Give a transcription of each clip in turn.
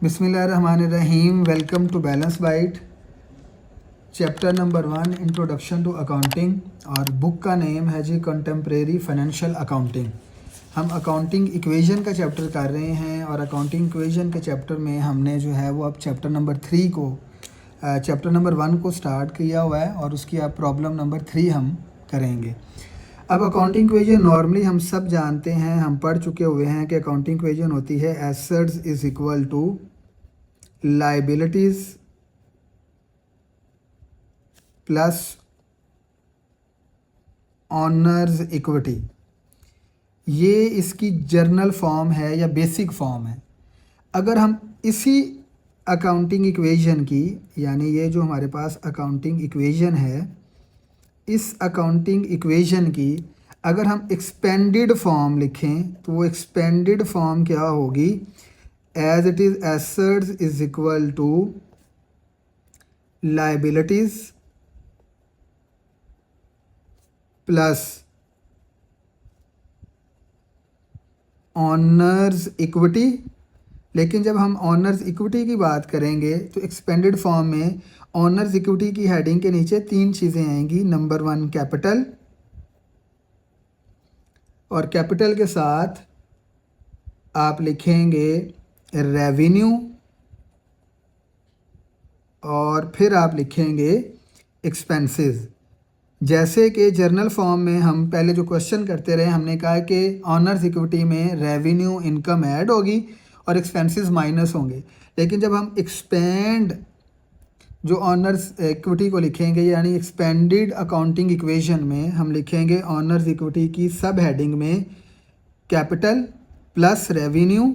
बिस्मिल्लाहिर्रहमानिर्रहीम। Welcome to balance byte. Chapter number 1 introduction to accounting और book का name है जी कंटेम्प्रेरी फाइनेंशियल अकाउंटिंग। हम अकाउंटिंग इक्वेशन का चैप्टर कर रहे हैं और अकाउंटिंग इक्वेशन के चैप्टर में हमने जो है वो अब चैप्टर नंबर 3 को चैप्टर नंबर 1 को स्टार्ट किया हुआ है और उसकी अब प्रॉब्लम नंबर 3 हम करेंगे। अब अकाउंटिंग इक्वेशन नॉर्मली हम सब जानते हैं, हम पढ़ चुके हुए हैं कि अकाउंटिंग इक्वेशन होती है assets is equal to liabilities plus owner's equity. ये इसकी जर्नल फॉर्म है या बेसिक फॉर्म है। अगर हम इसी अकाउंटिंग इक्वेशन की, यानी ये जो हमारे पास अकाउंटिंग इक्वेशन है, इस अकाउंटिंग इक्वेशन की अगर हम एक्सपेंडेड फॉर्म लिखें तो वो एक्सपेंडेड फॉर्म क्या होगी? As it is assets is equal to liabilities plus owner's equity. लेकिन जब हम ऑनर्स इक्विटी की बात करेंगे तो एक्सपेंडेड फॉर्म में ऑनर्स इक्विटी की हेडिंग के नीचे 3 चीज़ें आएंगी। नंबर 1 कैपिटल, और कैपिटल के साथ आप लिखेंगे रेवेन्यू, और फिर आप लिखेंगे एक्सपेंसेस। जैसे कि जर्नल फॉर्म में हम पहले जो क्वेश्चन करते रहे, हमने कहा कि ऑनर्स इक्विटी में रेवेन्यू इनकम ऐड होगी और एक्सपेंसेस माइनस होंगे। लेकिन जब हम एक्सपेंड जो ऑनर्स इक्विटी को लिखेंगे, यानी एक्सपेंडेड अकाउंटिंग इक्वेशन में हम लिखेंगे ऑनर्स इक्विटी की सब हेडिंग में capital plus revenue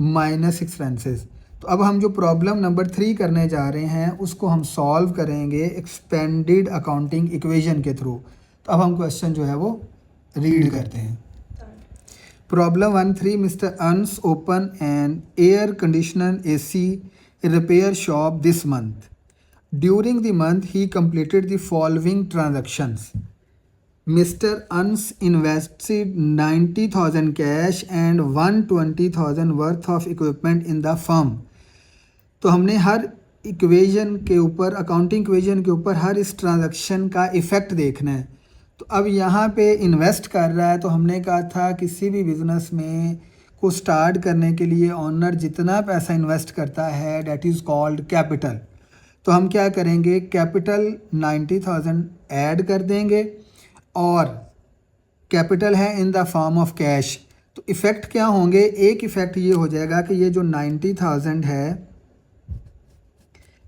minus expenses. तो अब हम जो प्रॉब्लम नंबर 3 करने जा रहे हैं उसको हम सॉल्व करेंगे एक्सपेंडेड अकाउंटिंग इक्वेशन के थ्रू। तो अब हम क्वेश्चन जो है वो रीड करते हैं। प्रॉब्लम 1.3 मिस्टर अंस open an air conditioner AC repair shop this month. During the month, he completed the following transactions. Mr. Uns invested 90,000 cash and 120,000 worth of equipment in the firm. तो हमने हर equation के ऊपर, accounting equation के ऊपर हर इस transaction का effect देखना है। तो अब यहाँ पे इन्वेस्ट कर रहा है, तो हमने कहा था किसी भी बिज़नेस में को स्टार्ट करने के लिए ऑनर जितना पैसा इन्वेस्ट करता है डेट इज़ कॉल्ड कैपिटल। तो हम क्या करेंगे, कैपिटल 90,000 ऐड कर देंगे और कैपिटल है in the form of cash. तो इफ़ेक्ट क्या होंगे? एक इफ़ेक्ट ये हो जाएगा कि ये जो 90,000 है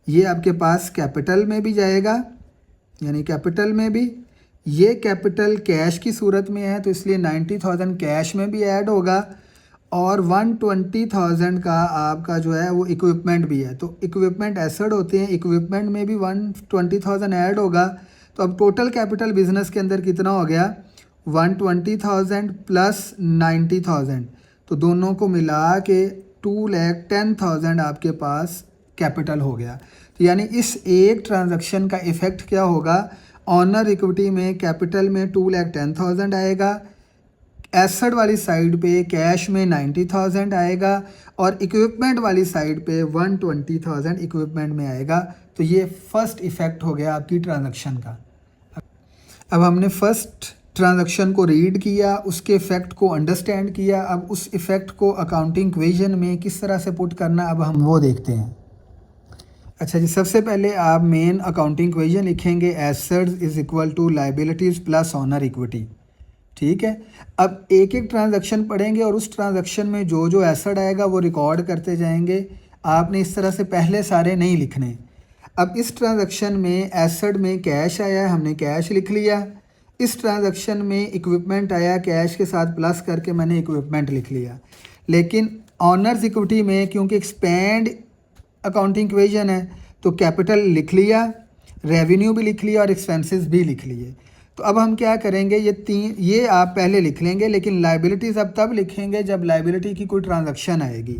ये आपके पास कैपिटल में भी जाएगा, यानी कैपिटल में भी, ये कैपिटल कैश की सूरत में है तो इसलिए 90,000 कैश में भी ऐड होगा और 120,000 का आपका जो है वो इक्विपमेंट भी है। तो इक्विपमेंट एसेट होते हैं, इक्विपमेंट में भी 120,000 ऐड होगा। तो अब टोटल कैपिटल बिजनेस के अंदर कितना हो गया? 120,000 प्लस 90,000, तो दोनों को मिला के 2,10,000 आपके पास कैपिटल हो गया। तो यानी इस एक ट्रांजैक्शन का इफ़ेक्ट क्या होगा? ऑनर इक्विटी में कैपिटल में 2,10,000 आएगा, एसेट वाली साइड पे कैश में 90,000 आएगा और इक्विपमेंट वाली साइड पे 120,000 इक्विपमेंट में आएगा। तो ये फर्स्ट इफ़ेक्ट हो गया आपकी ट्रांजैक्शन का। अब हमने फर्स्ट ट्रांजैक्शन को रीड किया, उसके इफ़ेक्ट को अंडरस्टैंड किया। अब उस इफ़ेक्ट को अकाउंटिंग इक्वेशन में किस तरह से पुट करना, अब हम वो देखते हैं। अच्छा जी, सबसे पहले आप मेन अकाउंटिंग इक्वेशन लिखेंगे assets is equal to liabilities plus owner equity. ठीक है, अब एक एक ट्रांजैक्शन पढ़ेंगे और उस ट्रांजैक्शन में जो जो एसेट आएगा वो रिकॉर्ड करते जाएंगे। आपने इस तरह से पहले सारे नहीं लिखने। अब इस ट्रांजैक्शन में एसेट में कैश आया, हमने कैश लिख लिया। इस ट्रांजैक्शन में इक्विपमेंट आया, कैश के साथ प्लस करके मैंने इक्विपमेंट लिख लिया। लेकिन ऑनर्स इक्विटी में क्योंकि एक्सपेंड अकाउंटिंग इक्वेशन है तो कैपिटल लिख लिया, रेवेन्यू भी लिख लिया और एक्सपेंसेस भी लिख लिए। तो अब हम क्या करेंगे, ये आप पहले लिख लेंगे, लेकिन लाइबिलिटीज़ अब तब लिखेंगे जब लाइबिलिटी की कोई ट्रांजैक्शन आएगी।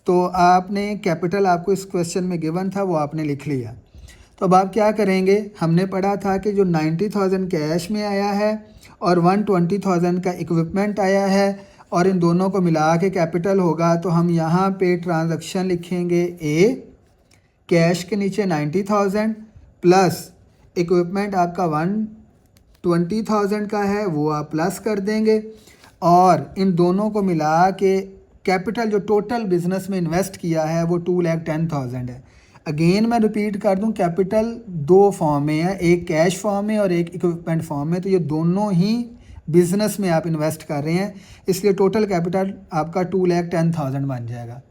तो आपने कैपिटल आपको इस क्वेश्चन में गिवन था वो आपने लिख लिया। तो अब आप क्या करेंगे, हमने पढ़ा था कि जो 90,000 कैश में आया है और 120,000 का इक्विपमेंट आया है और इन दोनों को मिला के कैपिटल होगा, तो हम यहाँ पे ट्रांजैक्शन लिखेंगे ए, कैश के नीचे 90,000 प्लस इक्विपमेंट आपका 120,000 का है, वो आप प्लस कर देंगे, और इन दोनों को मिला के कैपिटल जो टोटल बिजनेस में इन्वेस्ट किया है वो 2,10,000 है। अगेन मैं रिपीट कर दूं, कैपिटल दो फॉर्म में है, एक कैश फॉर्म में और एक इक्विपमेंट फॉर्म में, तो ये दोनों ही बिजनेस में आप इन्वेस्ट कर रहे हैं, इसलिए टोटल कैपिटल आपका 2,10,000 बन जाएगा।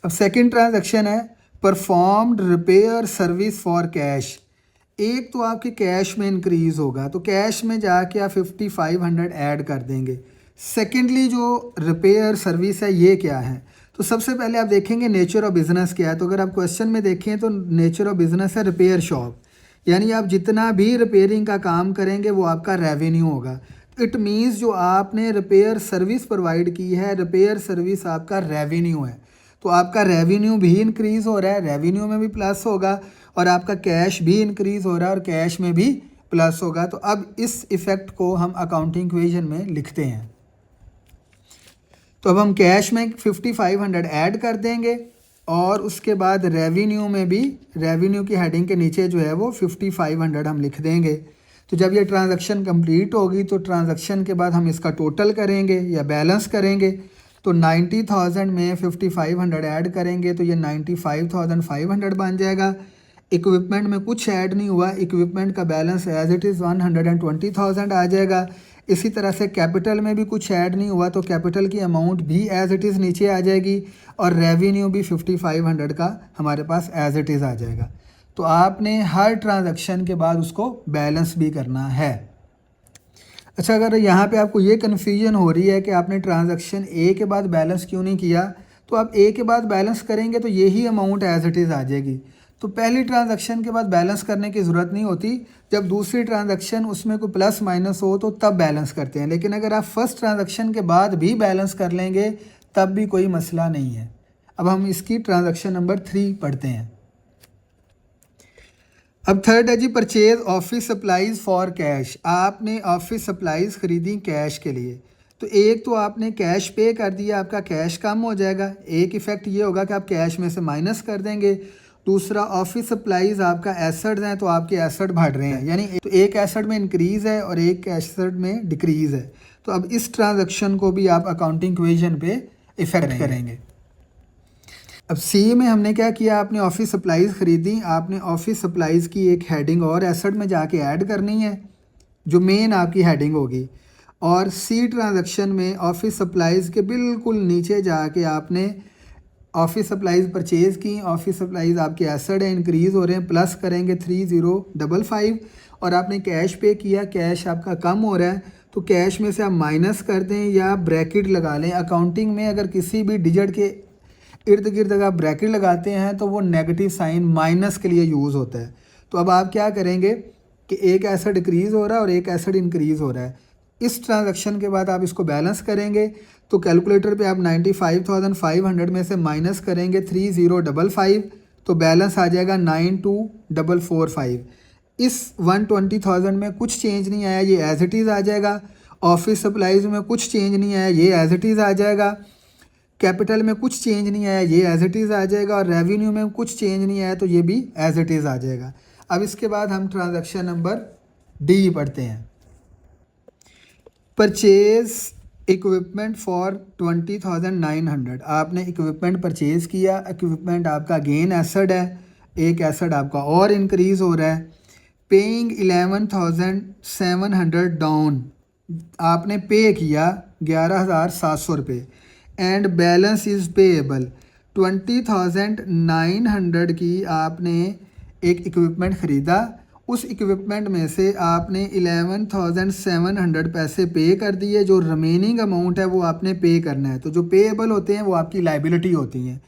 अब सेकंड ट्रांजैक्शन है performed repair service for cash. एक तो आपके कैश में इंक्रीज़ होगा, तो कैश में जाके आप 5,500 ऐड कर देंगे। सेकेंडली जो रिपेयर सर्विस है ये क्या है, तो सबसे पहले आप देखेंगे नेचर ऑफ बिज़नेस क्या है। तो अगर आप क्वेश्चन में देखें तो नेचर ऑफ बिज़नेस है रिपेयर शॉप, यानी आप जितना भी रिपेयरिंग का काम करेंगे वो आपका रेवेन्यू होगा। इट मीन्स जो आपने रिपेयर सर्विस प्रोवाइड की है, रिपेयर सर्विस आपका रेवेन्यू है, तो आपका रेवेन्यू भी इंक्रीज़ हो रहा है, रेवेन्यू में भी प्लस होगा, और आपका कैश भी इंक्रीज़ हो रहा है और कैश में भी प्लस होगा। तो अब इस इफ़ेक्ट को हम अकाउंटिंग इक्वेशन में लिखते हैं। तो अब हम कैश में 5,500 ऐड कर देंगे, और उसके बाद रेवेन्यू में भी, रेवेन्यू की हेडिंग के नीचे जो है वो 5,500 हम लिख देंगे। तो जब ये ट्रांजैक्शन कंप्लीट होगी तो ट्रांजैक्शन के बाद हम इसका टोटल करेंगे या बैलेंस करेंगे, तो 90,000 में 5,500 ऐड करेंगे तो ये 95,500 बन जाएगा। इक्विपमेंट में कुछ ऐड नहीं हुआ, इक्विपमेंट का बैलेंस एज इट इज़ 120,000 आ जाएगा। इसी तरह से कैपिटल में भी कुछ ऐड नहीं हुआ, तो कैपिटल की अमाउंट भी एज इट इज़ नीचे आ जाएगी, और रेवेन्यू भी 5,500 का हमारे पास एज इट इज़ आ जाएगा। तो आपने हर ट्रांजैक्शन के बाद उसको बैलेंस भी करना है। अच्छा, अगर यहाँ पे आपको ये कन्फ्यूजन हो रही है कि आपने ट्रांजैक्शन ए के बाद बैलेंस क्यों नहीं किया, तो आप ए के बाद बैलेंस करेंगे तो यही अमाउंट एज इट इज़ आ जाएगी। तो पहली ट्रांजैक्शन के बाद बैलेंस करने की ज़रूरत नहीं होती, जब दूसरी ट्रांजैक्शन उसमें कोई प्लस माइनस हो तो तब बैलेंस करते हैं। लेकिन अगर आप फर्स्ट ट्रांजैक्शन के बाद भी बैलेंस कर लेंगे तब भी कोई मसला नहीं है। अब हम इसकी ट्रांजैक्शन नंबर 3 पढ़ते हैं। अब थर्ड है जी purchase office supplies for cash. आपने ऑफिस सप्लाईज़ ख़रीदी कैश के लिए, तो एक तो आपने कैश पे कर दिया, आपका कैश कम हो जाएगा, एक इफ़ेक्ट ये होगा कि आप कैश में से माइनस कर देंगे। दूसरा, ऑफिस सप्लाईज़ आपका एसेट्स हैं, तो आपके एसेट बढ़ रहे हैं, यानी तो एक एसेट में इंक्रीज़ है और एक एसेट में डिक्रीज़ है। तो अब इस ट्रांजैक्शन को भी आप अकाउंटिंग इक्वेशन पे इफ़ेक्ट करेंगे। अब सी में हमने क्या किया, आपने ऑफिस सप्लाईज़ ख़रीदी, आपने ऑफिस सप्लाईज़ की एक हेडिंग और एसेट में जाके ऐड करनी है जो मेन आपकी हेडिंग होगी, और सी ट्रांजैक्शन में ऑफिस सप्लाईज़ के बिल्कुल नीचे जाके आपने ऑफिस सप्लाईज़ परचेज़ की, ऑफिस सप्लाईज़ आपके एसेट है, इंक्रीज़ हो रहे हैं, प्लस करेंगे 3055, और आपने कैश पे किया, कैश आपका कम हो रहा है, तो कैश में से आप माइनस कर दें या ब्रैकेट लगा लें। अकाउंटिंग में अगर किसी भी डिजिट के इर्द गिर्द अगर आप ब्रैकेट लगाते हैं तो वो नेगेटिव साइन माइनस के लिए यूज़ होता है। तो अब आप क्या करेंगे कि एक एसेट डिक्रीज़ हो रहा है और एक एसेट इंक्रीज़ हो रहा है। इस ट्रांजैक्शन के बाद आप इसको बैलेंस करेंगे, तो कैलकुलेटर पे आप 95,500 में से माइनस करेंगे 3055, तो बैलेंस आ जाएगा 92,445। इस 120,000 में कुछ चेंज नहीं आया, ये एज इट इज़ आ जाएगा। ऑफिस सप्लाईज़ में कुछ चेंज नहीं आया, ये एज इट इज़ आ जाएगा। कैपिटल में कुछ चेंज नहीं आया, ये एज इट इज़ आ जाएगा, और रेवेन्यू में कुछ चेंज नहीं आया तो ये भी एज इट इज़ आ जाएगा। अब इसके बाद हम ट्रांजैक्शन नंबर डी पढ़ते हैं। Purchase equipment for 20,900। आपने इक्विपमेंट परचेज़ किया, इक्विपमेंट आपका गेन एसेट है, एक एसेट आपका और इंक्रीज़ हो रहा है। पेइंग 11,700 डाउन, आपने पे किया 11,700 रुपये, एंड बैलेंस इज़ पेएबल 20,900 की आपने एक इक्विपमेंट ख़रीदा, उस इक्विपमेंट में से आपने 11,700 पैसे पे कर दिए, जो रिमेनिंग अमाउंट है वो आपने पे करना है। तो जो पेएबल होते हैं वो आपकी लाइबिलिटी होती हैं।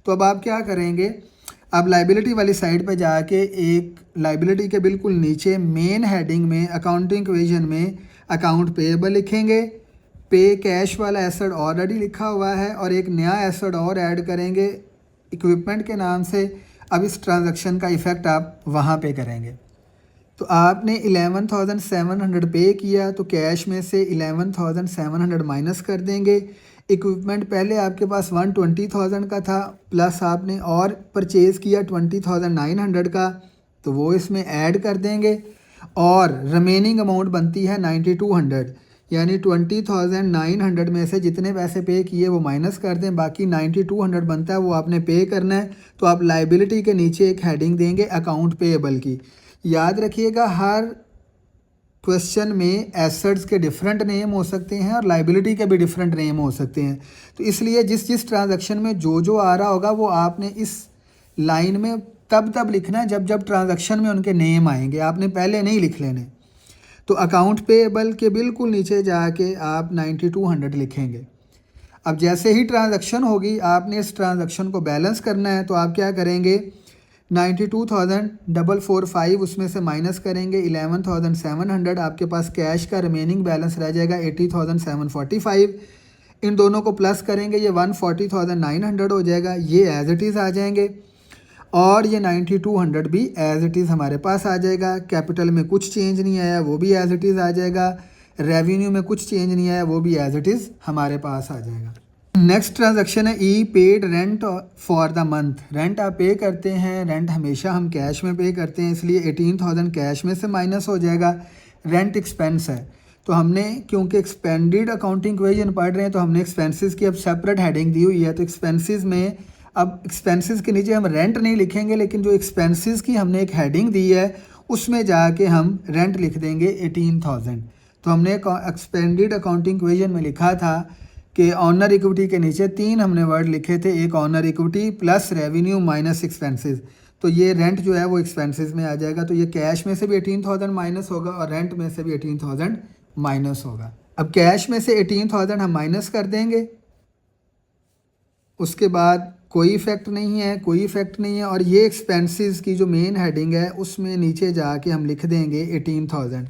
तो अब आप क्या करेंगे, आप लाइबिलिटी वाली साइड पे जाके एक लाइबिलिटी के बिल्कुल नीचे मेन हेडिंग में अकाउंटिंग इक्वेशन में अकाउंट पेएबल लिखेंगे। पे कैश वाला एसेट ऑलरेडी लिखा हुआ है और एक नया एसेट और ऐड करेंगे इक्विपमेंट के नाम से। अब इस ट्रांजैक्शन का इफ़ेक्ट आप वहाँ पे करेंगे। तो आपने 11,700 पे किया, तो कैश में से 11,700 माइनस कर देंगे। इक्विपमेंट पहले आपके पास 120,000 का था, प्लस आपने और परचेज़ किया 20,900 का, तो वो इसमें ऐड कर देंगे। और रिमेनिंग अमाउंट बनती है 9200, यानी 20,900 में से जितने पैसे पे किए वो माइनस कर दें, बाकी 9200 बनता है, वो आपने पे करना है। तो आप लाइबिलिटी के नीचे एक हेडिंग देंगे अकाउंट पेएबल की। याद रखिएगा, हर क्वेश्चन में एसेट्स के डिफरेंट नेम हो सकते हैं और लाइबिलिटी के भी डिफरेंट नेम हो सकते हैं। तो इसलिए जिस जिस ट्रांजैक्शन में जो जो आ रहा होगा वो आपने इस लाइन में तब लिखना है जब जब ट्रांजैक्शन में उनके नेम आएंगे, आपने पहले नहीं लिख लेने। तो अकाउंट पेएबल के बिल्कुल नीचे जाके आप 9200 लिखेंगे। अब जैसे ही ट्रांजैक्शन होगी आपने इस ट्रांजैक्शन को बैलेंस करना है, तो आप क्या करेंगे, 92,445 उसमें से माइनस करेंगे 11,700, आपके पास कैश का रिमेनिंग बैलेंस रह जाएगा 80,745। इन दोनों को प्लस करेंगे, ये 140,900 हो जाएगा, ये एज इट इज़ आ जाएंगे। और ये 9200 भी एज इट इज़ हमारे पास आ जाएगा। कैपिटल में कुछ चेंज नहीं आया, वो भी एज इट इज़ आ जाएगा। रेवेन्यू में कुछ चेंज नहीं आया, वो भी एज इट इज़ हमारे पास आ जाएगा। नेक्स्ट ट्रांजैक्शन है E paid rent for the month. Rent आप पे करते हैं, रेंट हमेशा हम कैश में पे करते हैं, इसलिए 18,000 कैश में से माइनस हो जाएगा। रेंट एक्सपेंस है, तो हमने क्योंकि एक्सपेंडिड अकाउंटिंग इक्वेशन पढ़ रहे हैं तो हमने एक्सपेंसेस की अब सेपरेट हेडिंग दी हुई है। तो एक्सपेंसेस में अब एक्सपेंसेस के नीचे हम रेंट नहीं लिखेंगे, लेकिन जो एक्सपेंसेस की हमने एक हेडिंग दी है उसमें जाके हम रेंट लिख देंगे 18,000। तो हमने एक्सपेंडिड अकाउंटिंग इक्वेशन में लिखा था कि ऑनर इक्विटी के नीचे 3 हमने वर्ड लिखे थे, एक honour equity plus revenue minus expenses. तो ये रेंट जो है वो एक्सपेंसेस में आ जाएगा। तो ये कैश में से भी 18,000 माइनस होगा और रेंट में से भी 18,000 माइनस होगा। अब कैश में से 18,000 हम माइनस कर देंगे, उसके बाद कोई इफेक्ट नहीं है, कोई इफेक्ट नहीं है। और ये एक्सपेंसेस की जो मेन हेडिंग है उसमें नीचे जाके हम लिख देंगे 18,000।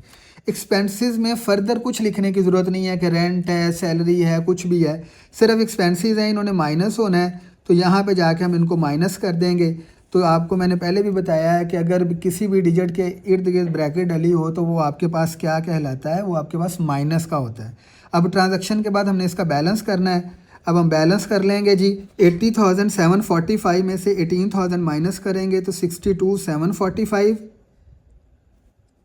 एक्सपेंसेस में फ़र्दर कुछ लिखने की ज़रूरत नहीं है कि रेंट है, सैलरी है, कुछ भी है, सिर्फ एक्सपेंसेस हैं, इन्होंने माइनस होना है। तो यहाँ पे जाके हम इनको माइनस कर देंगे। तो आपको मैंने पहले भी बताया है कि अगर किसी भी डिजिट के इर्द गिर्द ब्रैकेट डली हो तो वो आपके पास क्या कहलाता है, वो आपके पास माइनस का होता है। अब ट्रांजैक्शन के बाद हमने इसका बैलेंस करना है। अब हम बैलेंस कर लेंगे जी। 80,745 में से 18,000 माइनस करेंगे तो 62,745।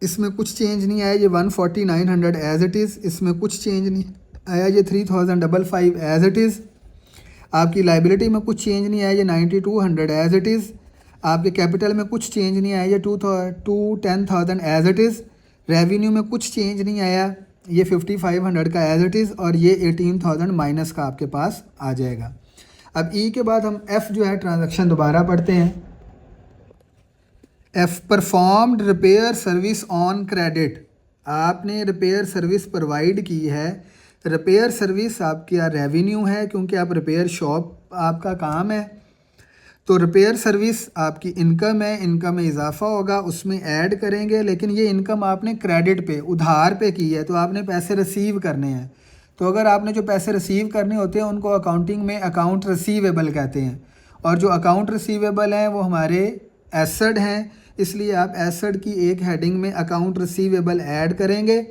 इसमें कुछ चेंज नहीं आया, ये 140,900 एज इट इज़। इसमें कुछ चेंज नहीं आया, ये 3,055 एज इट इज़। आपकी लाइबिलिटी में कुछ चेंज नहीं आया, ये 9200 एज इट इज़। आपके कैपिटल में कुछ चेंज नहीं आया, ये 10,000 एज इट इज़। रेवेन्यू में कुछ चेंज नहीं आया, ये 5500 का एज इट इज़। और ये 18,000 माइनस का आपके पास आ जाएगा। अब ई के बाद हम एफ़ जो है ट्रांजैक्शन दोबारा पढ़ते हैं। F performed repair service on credit. आपने रिपेयर सर्विस प्रोवाइड की है। रिपेयर सर्विस आपका रेवेन्यू है क्योंकि आप रिपेयर शॉप आपका काम है। तो रिपेयर सर्विस आपकी इनकम है, इनकम में इजाफा होगा, उसमें ऐड करेंगे। लेकिन ये इनकम आपने क्रेडिट पे, उधार पे की है, तो आपने पैसे रिसीव करने हैं। तो अगर आपने जो पैसे रिसीव करने होते हैं उनको अकाउंटिंग में अकाउंट रिसीवेबल कहते हैं। और जो अकाउंट रिसीवेबल हैं वो हमारे एसेट हैं, इसलिए आप एसेट की एक हेडिंग में अकाउंट रिसीवेबल ऐड करेंगे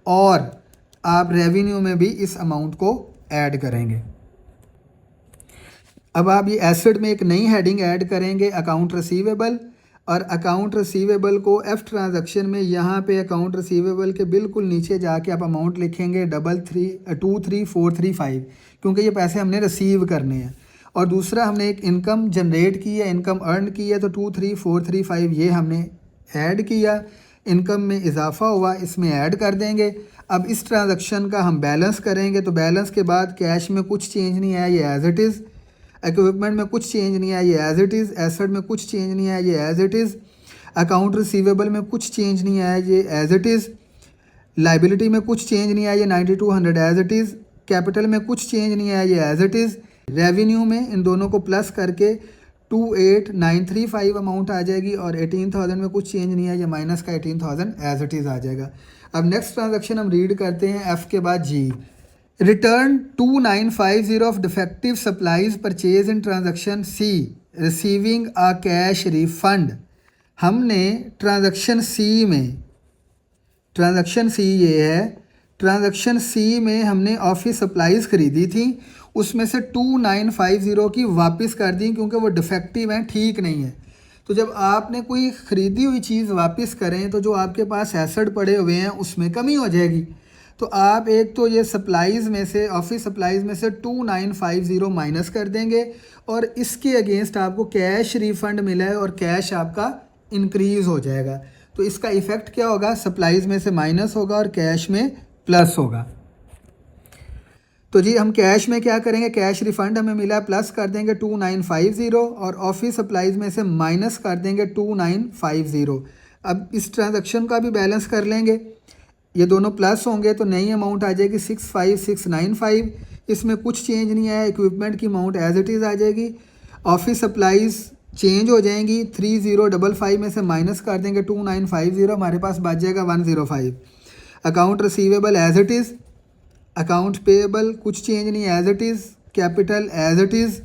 और आप रेवेन्यू में भी इस अमाउंट को ऐड करेंगे। अब आप ये एसेट में एक नई हेडिंग ऐड करेंगे अकाउंट रिसीवेबल। और अकाउंट रिसीवेबल को एफ ट्रांजैक्शन में यहाँ पे अकाउंट रिसीवेबल के बिल्कुल नीचे जाके आप अमाउंट लिखेंगे 23,435, क्योंकि ये पैसे हमने रिसीव करने हैं। और दूसरा हमने एक इनकम जनरेट की है, इनकम अर्न की है, तो 23,435 ये हमने ऐड किया, इनकम में इजाफा हुआ, इसमें ऐड कर देंगे। अब इस ट्रांजैक्शन का हम बैलेंस करेंगे, तो बैलेंस के बाद कैश में कुछ चेंज नहीं आया, ये एज इट इज़। इक्विपमेंट में कुछ चेंज नहीं आया, ये एज इट इज़। एसेट में कुछ चेंज नहीं आया, ये as it is. Account receivable में कुछ चेंज नहीं आया, ये एज इट इज़। लाइबिलिटी में कुछ चेंज नहीं आया, ये 9200 एज इट इज़। कैपिटल में कुछ चेंज नहीं आया, ये एज इट इज़। रेवेन्यू में इन दोनों को प्लस करके 28,935 अमाउंट आ जाएगी। और 18,000 में कुछ चेंज नहीं है, ये माइनस का 18,000 एज इट इज़ आ जाएगा। अब नेक्स्ट ट्रांजैक्शन हम रीड करते हैं एफ़ के बाद G. Return 2950 of defective supplies purchase in transaction C, receiving a cash refund हमने ट्रांजैक्शन सी में, ट्रांजैक्शन सी ये है, ट्रांजैक्शन सी में हमने ऑफिस सप्लाईज़ ख़रीदी थी, उसमें से 2950 की वापस कर दी क्योंकि वो डिफेक्टिव हैं, ठीक नहीं है। तो जब आपने कोई ख़रीदी हुई चीज़ वापस करें तो जो आपके पास एसेट पड़े हुए हैं उसमें कमी हो जाएगी। तो आप एक तो ये सप्लाईज़ में से, ऑफिस सप्लाईज़ में से 2950 माइनस कर देंगे और इसके अगेंस्ट आपको कैश रिफ़ंड मिला है और कैश आपका इंक्रीज़ हो जाएगा। तो इसका इफ़ेक्ट क्या होगा, सप्लाईज़ में से माइनस होगा और कैश में प्लस होगा। तो जी हम कैश में क्या करेंगे, कैश रिफ़ंड हमें मिला, प्लस कर देंगे 2950 और ऑफिस सप्लाईज़ में से माइनस कर देंगे 2950। अब इस ट्रांजैक्शन का भी बैलेंस कर लेंगे, ये दोनों प्लस होंगे तो नई अमाउंट आ जाएगी 65695। इसमें कुछ चेंज नहीं आया, इक्विपमेंट की अमाउंट एज इट इज़ आ जाएगी। ऑफिस सप्लाईज़ चेंज हो जाएंगी, 3055 में से माइनस कर देंगे 2950, हमारे पास बच जाएगा 105। Account receivable as it is, account payable कुछ चेंज नहीं, as it is, capital as it is,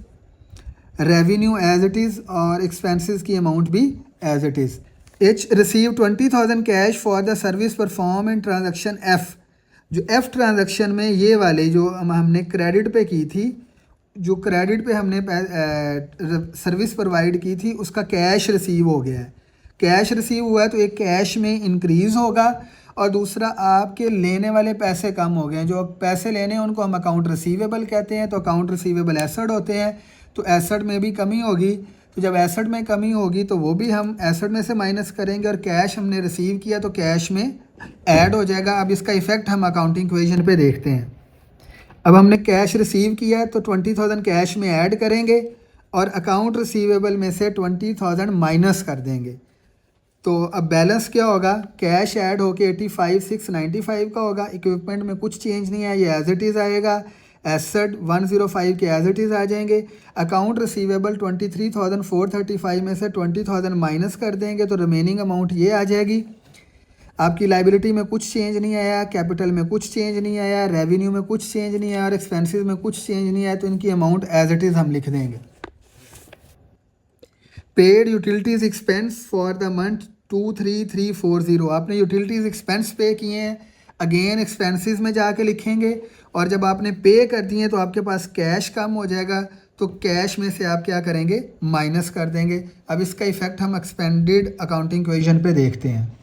revenue as it is और एक्सपेंसेस की अमाउंट भी as it is. H receive 20,000 cash for the service perform in transaction F. जो F transaction में ये वाले जो हमने क्रेडिट पे की थी, जो क्रेडिट पे हमने सर्विस प्रोवाइड की थी उसका कैश रिसीव हो गया है। कैश रिसीव हुआ है तो एक कैश में इंक्रीज़ होगा और दूसरा आपके लेने वाले पैसे कम हो गए हैं। जो पैसे लेने हैं उनको हम अकाउंट रिसीवेबल कहते हैं, तो अकाउंट रिसीवेबल एसेट होते हैं, तो एसेट में भी कमी होगी। तो जब एसेट में कमी होगी तो वो भी हम एसेट में से माइनस करेंगे और कैश हमने रिसीव किया तो कैश में ऐड हो जाएगा। अब इसका इफ़ेक्ट हम अकाउंटिंग इक्वेशन पे देखते हैं। अब हमने कैश रिसीव किया है तो 20,000 कैश में ऐड करेंगे और अकाउंट रिसीवेबल में से 20,000 माइनस कर देंगे। तो अब बैलेंस क्या होगा, कैश ऐड होके 85,695 का होगा। इक्विपमेंट में कुछ चेंज नहीं है, ये एज इट इज़ आएगा। एसेट 105 के एज इट इज़ आ जाएंगे। अकाउंट रिसीवेबल 23,435 में से 20,000 माइनस कर देंगे तो रिमेनिंग अमाउंट ये आ जाएगी। आपकी लाइबिलिटी में कुछ चेंज नहीं आया, कैपिटल में कुछ चेंज नहीं आया, रेवेन्यू में कुछ चेंज नहीं आया और एक्सपेंसेस में कुछ चेंज नहीं आया, तो इनकी अमाउंट एज इट इज़ हम लिख देंगे। Paid utilities expense for the month 23340, आपने यूटिलिटीज़ एक्सपेंस पे किए हैं, अगेन एक्सपेंसेस में जाके लिखेंगे और जब आपने पे कर दिए तो आपके पास कैश कम हो जाएगा, तो कैश में से आप क्या करेंगे, माइनस कर देंगे। अब इसका इफ़ेक्ट हम एक्सपेंडेड अकाउंटिंग इक्वेशन पे देखते हैं।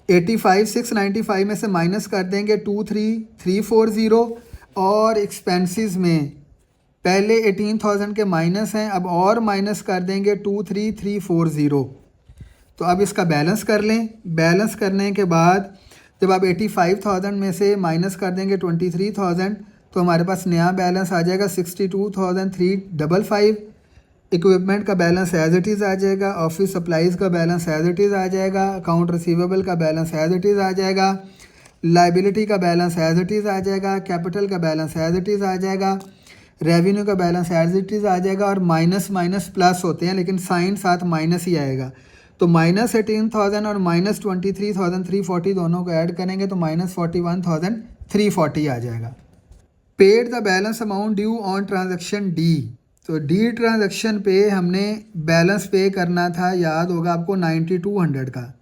85,695 में से माइनस कर देंगे 23,340 और एक्सपेंसेस में पहले 18,000 के माइनस हैं, अब और माइनस कर देंगे 23,340। तो अब इसका बैलेंस कर लें। बैलेंस करने के बाद जब आप 85,000 में से माइनस कर देंगे 23,000 तो हमारे पास नया बैलेंस आ जाएगा 62,355। इक्विपमेंट का बैलेंस एज इट इज़ आ जाएगा, ऑफिस सप्लाईज़ का बैलेंस एज इट इज़ आ जाएगा, अकाउंट रिसीवेबल का बैलेंस एज इट इज़ आ जाएगा, लाइबिलिटी का बैलेंस एज इट इज़ आ जाएगा, कैपिटल का बैलेंस एज इट इज़ आ जाएगा, रेवेन्यू का बैलेंस एज इट इज़ आ जाएगा। और माइनस माइनस प्लस होते हैं लेकिन साइन साथ माइनस ही आएगा, तो माइनस 18,000 और माइनस 23,340 दोनों को ऐड करेंगे तो माइनस 41,340 आ जाएगा। Paid the balance amount due on transaction D. तो डी ट्रांजेक्शन पे हमने बैलेंस पे करना था, याद होगा आपको, 9200 का,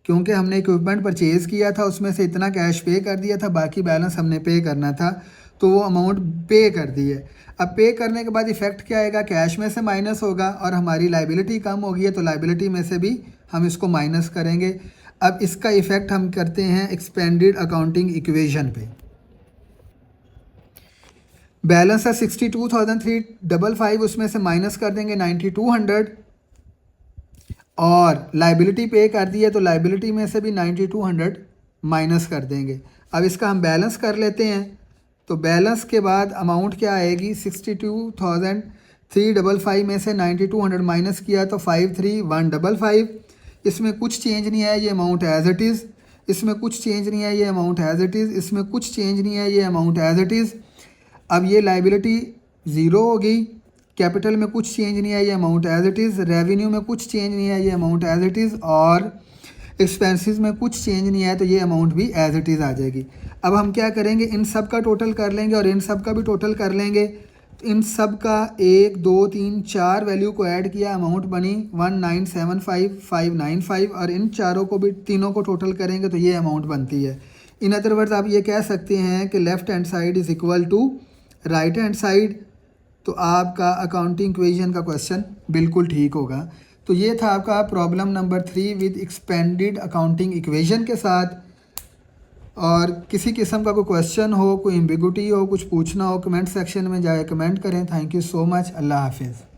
क्योंकि हमने इक्विपमेंट परचेज़ किया था उसमें से इतना कैश पे कर दिया था, बाकी बैलेंस हमने पे करना था, तो वो अमाउंट पे कर दी है। अब पे करने के बाद इफ़ेक्ट क्या आएगा, कैश में से माइनस होगा और हमारी लाइबिलिटी कम होगी है तो लाइबिलिटी में से भी हम इसको माइनस करेंगे। अब इसका इफ़ेक्ट हम करते हैं एक्सपेंडेड अकाउंटिंग इक्वेशन पे। बैलेंस है 62,355, उसमें से माइनस कर देंगे 9200 और लाइबिलिटी पे कर दी है तो लाइबिलिटी में से भी 9200 माइनस कर देंगे। अब इसका हम बैलेंस कर लेते हैं। तो बैलेंस के बाद अमाउंट क्या आएगी, 62,355 में से 9200 माइनस किया तो 53,155। इसमें कुछ चेंज नहीं है, ये अमाउंट एज इट इज़। इसमें कुछ चेंज नहीं है, ये अमाउंट एज इट इज़। इसमें कुछ चेंज नहीं है, ये अमाउंट एज इट इज़। अब ये लाइबिलिटी ज़ीरो हो गई, कैपिटल में कुछ चेंज नहीं है, ये amount as it is. Revenue में कुछ चेंज नहीं है, ये अमाउंट एज इट इज़। और एक्सपेंसेस में कुछ चेंज नहीं है तो ये अमाउंट भी एज इट इज़ आ जाएगी। अब हम क्या करेंगे, इन सब का टोटल कर लेंगे और इन सब का भी टोटल कर लेंगे। इन सब का 1 2 3 4 वैल्यू को ऐड किया, अमाउंट बनी 1975595 और इन चारों को भी तीनों को टोटल करेंगे तो ये अमाउंट बनती है। इन अदर वर्ड्स आप ये कह सकते हैं कि left hand side is equal to right hand side. तो आपका अकाउंटिंग इक्वेशन का क्वेश्चन बिल्कुल ठीक होगा। तो ये था आपका problem number 3 with expanded accounting equation के साथ। और किसी किस्म का कोई क्वेश्चन हो, कोई एम्बिगुइटी हो, कुछ पूछना हो, कमेंट सेक्शन में जाए कमेंट करें। Thank you so much. अल्लाह हाफिज़।